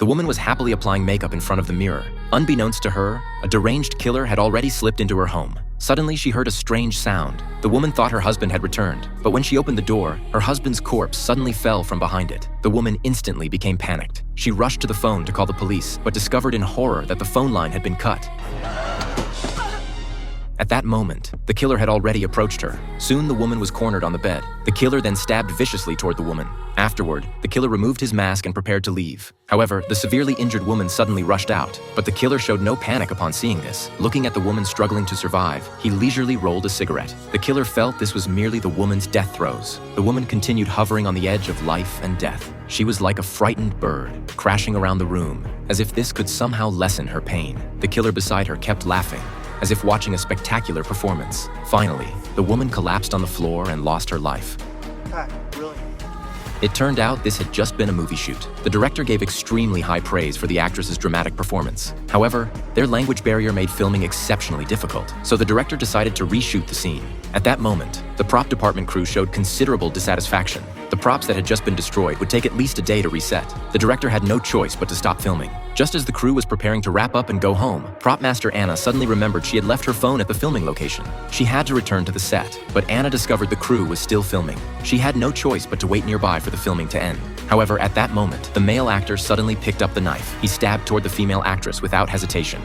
The woman was happily applying makeup in front of the mirror. Unbeknownst to her, a deranged killer had already slipped into her home. Suddenly, she heard a strange sound. The woman thought her husband had returned, but when she opened the door, her husband's corpse suddenly fell from behind it. The woman instantly became panicked. She rushed to the phone to call the police, but discovered in horror that the phone line had been cut. At that moment, the killer had already approached her. Soon, the woman was cornered on the bed. The killer then stabbed viciously toward the woman. Afterward, the killer removed his mask and prepared to leave. However, the severely injured woman suddenly rushed out, but the killer showed no panic upon seeing this. Looking at the woman struggling to survive, he leisurely rolled a cigarette. The killer felt this was merely the woman's death throes. The woman continued hovering on the edge of life and death. She was like a frightened bird, crashing around the room, as if this could somehow lessen her pain. The killer beside her kept laughing, as if watching a spectacular performance. Finally, the woman collapsed on the floor and lost her life. Brilliant. It turned out this had just been a movie shoot. The director gave extremely high praise for the actress's dramatic performance. However, their language barrier made filming exceptionally difficult, so the director decided to reshoot the scene. At that moment, the prop department crew showed considerable dissatisfaction. The props that had just been destroyed would take at least a day to reset. The director had no choice but to stop filming. Just as the crew was preparing to wrap up and go home, prop master Anna suddenly remembered she had left her phone at the filming location. She had to return to the set, but Anna discovered the crew was still filming. She had no choice but to wait nearby for the filming to end. However, at that moment, the male actor suddenly picked up the knife. He stabbed toward the female actress without hesitation.